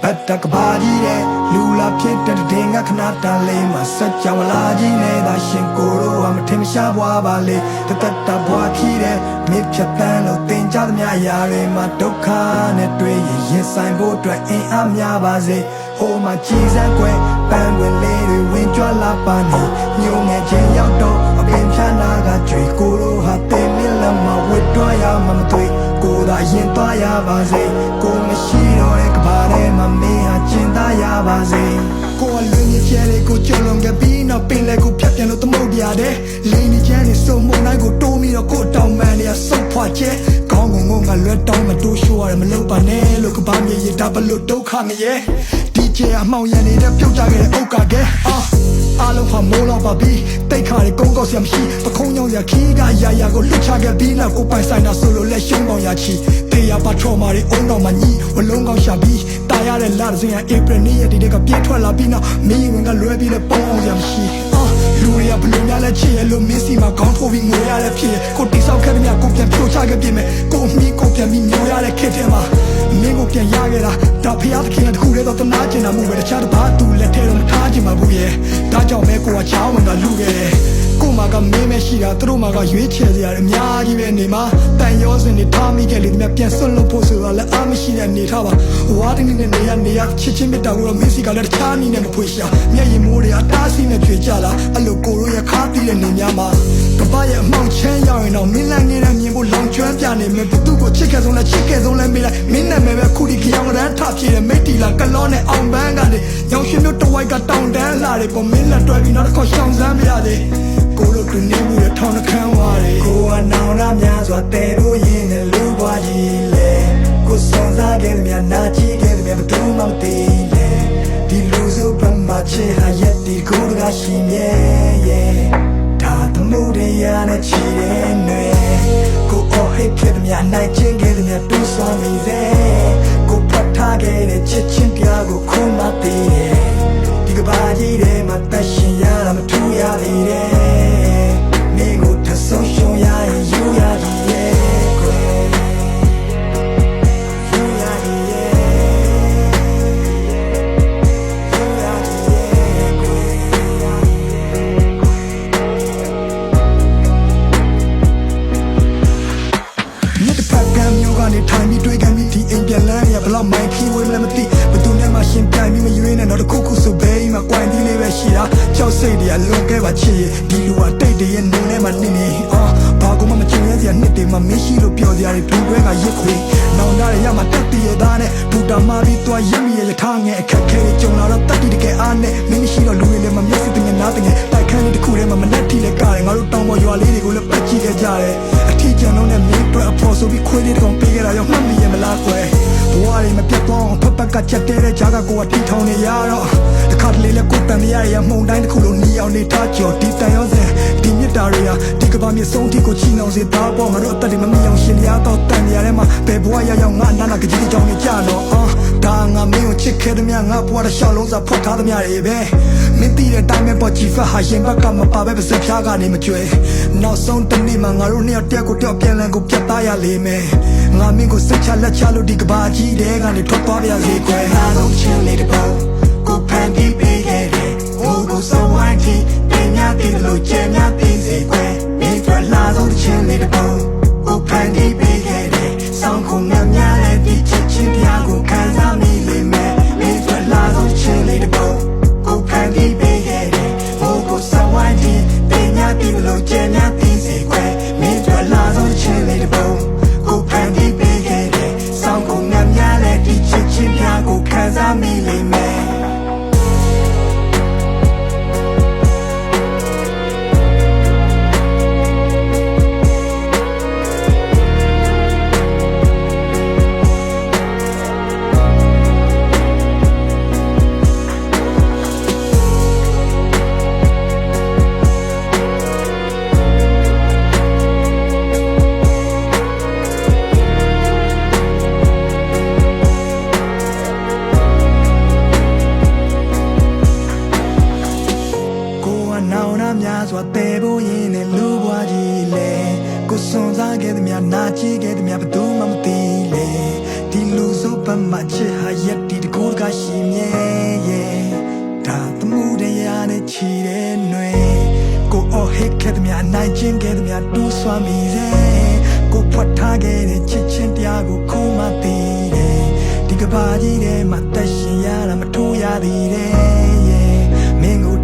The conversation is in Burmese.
Batak body de lula pit and dinga kanata lema such a walaji ne da shinkoro am timsha wabale the tata boaki de mid chapano tinja yare matoka netwe yes I'm boat in amya baze oh my cheese and que penguin lady win your lapani new magic yato a pinchana got tree guru hate milama with toya mamtui go da yin toya baze go machine or a kabare mame a chinda ya baze go a luni jelly go cholonga bean up in like go piano the modia de lady jenny so moon I go to me or go down man ya so poche gong gong a let down my do show I'm a loop and look about me you double look do come yeah DJ အမှောင်ရံနေတဲ့ပြုတ်ကြခဲ့တဲ့အုတ်ကကဲအားလုံးဟာမိုးလောက်ပါပြီတိတ်ခါတွေကုန်းကောက်စရာမရှိပခုံးညောင်းစရာခီးကရာရာကိုလွတ်ချခဲ့ပြီးနောက်ကိုပိုင်ဆိုင်တာဆိုလို့လက်ရှုံးပေါင်ရချီတေးရပါထော်မာတွေအုံတော်မှာညီဝလုံးကောက်ရှာပြီးတာရတဲ့လာစင်ရဧပြီနေ့ရက်ဒီကပြည့်ထွက်လာပြီးနောက်မင်းဝင်ကလွဲပြီးလဲပေါအောင်စရာမရှိလူရဘလုံးများလက်ချီရလို့မင်းစီမှာခေါင်းထိုးပြီးငိုရတဲ့ဖြစ်ကိုတိဆောက်ခဲ့တဲ့မြကိုပြန်ပြိုချခဲ့ပြင်မဲ့ကိုမီးကိုပြန်ပြီးညိုရတဲ့ခက်တဲ့မှာမင်းကိုပြန်ရခဲ့တာဒါဖျားသခင်တခုတည်းတော့တနာကျင်တာမှုပဲတခြားတစ်ပါးသူလက်ထဲတော့မထားချင်ပါဘူးရဲ့ဒါကြောင့်မဲကိုကချောင်းဝင်ကလူခဲ့တယ်ကိုမကမင်းမရှိတာသူတို့မကရွေးချယ်စရာအများကြီးပဲနေမှာတန်ရောစင်နေထားမိခဲ့လေဒီမြပြန်ဆွတ်လို့ဖို့ဆိုတော့လည်းအားမရှိတဲ့နေထားပါဝါဒင်းနဲ့နေရချစ်ချင်းမြတ်တာကိုတော့မင်းစီကလည်းတခြားနည်းနဲ့မဖွေရှာမျက်ရည်မိုးတွေအတားဆီးနဲ့ကြွေကြလာအဲ့လိုကိုရိုးရခါတီးတဲ့နေများမှာကပရဲ့အမောင်ချမ်းရောက်ရင်တော့မင်းလန်းနေတဲ့မြင်ဖို့လောင်ကျွမ်းပြနေမယ်ဘသူကိုချစ်ခဲ့ဆုံးလဲမေးလိုက်မင်းနဲ့မဲပဲခုဒီကြောင်ရန်ထပြေတယ်မိတ်တီလာကလောနဲ့အောင်ပန်းကနေရောင်ရှင်မျိုးတဝိုက်ကတောင်တန်းလာတယ်ပေါ်မင်းလက်တွဲပြီးနောက်တစ်ခေါက်ရှောင်စမ်းမရသေးကိုလိုတူနေမှုရထောင်းနှခမ်းဝါးတယ်ကိုကနောင်လာများစွာတဲလို့ရင်းနဲ့လူပွားကြီးလေကိုစုံစားခဲ့တဲ့များနာကြည့်ခဲ့တဲ့များဘသူမှမသိလေဒီလူစုပမာချေဟာရက်ဒီကိုကရှင်ရဲ့ဒါတမှုတွေရနဲ့ချီတဲ့နွေကိုအော်ဟစ်ခဲ့တဲ့များနိုင်ချင်းခဲ့တဲ့များတူဆောင်မိစေကိုဖတ်ထားခဲ့တဲ့ချစ်ချင်းပြားကိုခုမှသိတယ်ဒီကဘာကြီးထဲမှာတက်ရှင်ရတာမထူရသေးတယ်နေကိုတဆုံရှုံရရင်ယူရသည်ရဲ့ကွယ်ယူရသည်ရဲ့ယူရသည်ရဲ့ကွယ်မြစ်တစ်ဖက်ကမ်းမျိုးကနေထိုင်ပြီးတွေ့ခံပြီးဒီအိမ်ပြန်လန်းရဘလောက်မိုင်းခီးဝဲမလဲမသိဘသူနဲ့မှရှင်ပြိုင်ပြီးမရွေးနဲ့တော့တခုခုဆိုဘဲအိမ်မှာကွိုင်းပြီးလေးပဲရှိတာကြောက်စိတ်တွေကလွန်ခဲ့ပါချစ်ဒီလူကတိတ်တရဲ့နုံထဲမှာနေနေဘာကမှမချင်ရစရာနှစ်တွေမှာမရှိလို့ပြောစရာတွေဒုတွဲကရစ်ခွေနောင်ရရမှာတက်တရဲ့သားနဲ့ဘူတာမာပြီးသွားရမိရထားငယ်အခက်ခဲကြုံလာတော့တက်တကယ်အားနဲ့မင်းရှိတော့လူတွေလည်းမမျက်စိတင်ငနာတင်တိုက်ခန်းလေးတစ်ခုထဲမှာမနဲ့ထီလဲကားတယ်ငါတို့တောင်ပေါ်ရွာလေးတွေကိုလည်းပတ်ကြည့်ခဲ့ကြတယ်အထီးကျန်တော့နဲ့မင်းတို့အဖို့ဆိုပြီးခွေးလေးတစ်ကောင်ပေးခဲ့တာရောမှတ်မိရမလားကွယ်ဘဝတွေမပြတ်တော့ဖက်ဖက်ကချက်တဲတဲ့ဂျာကကိုကတီထောင်နေရတော့တခါတလေလဲကိုတန်မရရမှုန်တိုင်းတစ်ခုလုံးနီအောင်နေထားကြော်ဒီတန်ရောစင်ဒီမြစ်တာတွေဟာဒီကဘာမြေဆုံးထိကိုချီနှောင်စေသားပေါ့ငါတို့အသက်တွေမမြင်အောင်ရှင်ရတော့တန်နေရတဲ့မှာဘယ်ဘဝရောက်ငါနာနာကကြီးကြောင်နေကြတော့ဒါငါမင်းကိုချစ်ခဲ့တဲ့မြငါဘဝတစ်လျှောက်လုံးစာဖွက်ထားတဲ့မြတွေပဲမင်းတည်တဲ့တိုင်းပဲပေါ်ကြည့်ဖတ်ဟာရင်ဘက်ကမပါပဲပါစဖြားကနေမကြွယ်နောက်ဆုံးတနေ့မှာငါတို့နှစ်ယောက်တယောက်ကိုတယောက်ပြန်လည်ကိုပြတ်သားရလိမ့်မယ်ငါမင်းကိုစိတ်ချလက်ချလို့ဒီကဘာကြီးတဲ့ကနေထွက်သွားပြစေကွယ်အားလုံးချင်းလေးတပေါကိုဖန်ပြီးပေးခဲ့တယ်ဟိုကိုစောင်းဝိုင်းတီတင်များတည်လို့ကျဲများတည်စေကွယ်မင်းတို့လာဆုံးချင်းလေးတပေါကိုဖန်ပြီးပေးခဲ့တယ်ဆောင်းခုံများတဲ့ဒီချစ်ချင်းတရားကိုခံစားမိလိမ့်မယ်မင်းတို့လာဆုံးချင်းလေးတပေါကိုဖန်ပြီးပေးခဲ့တယ်ဟိုကိုစောင်းဝိုင်းတီတင်များတည်လို့ကျဲများတည်စေကွယ်မင်းတို့လာဆုံးချင်းလေးတပေါကိုဖန်ပြီးပေးခဲ့တယ်ဆောင်းခုံများတဲ့ဒီချစ်ချင်းတရားကိုခံစားမိလိမ့်မယ်များစွာတဲဖို့ရင်းနဲ့လူဘွားကြီးလေကိုစွန်စားခဲ့တဲ့များနာကြည့်ခဲ့တဲ့များဘသူမှမသိလေဒီလူစုပမှချစ်ဟာရက်ဒီတကူက ကရှိမြဲရဲ့ဒါသမှုတရားနဲ့ချီတဲ့ຫນွေကိုအော်ဟစ်ခဲ့တဲ့မြနိုင်ချင်းခဲ့တဲ့မြတူးဆွမ်းမိစေကိုဖွက်ထားခဲ့တဲ့ချစ်ချင်းတရားကိုခုံးမသိတယ်ဒီကဘာကြီးထဲမှာတက်ရှင်ရတာမထိုးရသေးတယ်မင်းကို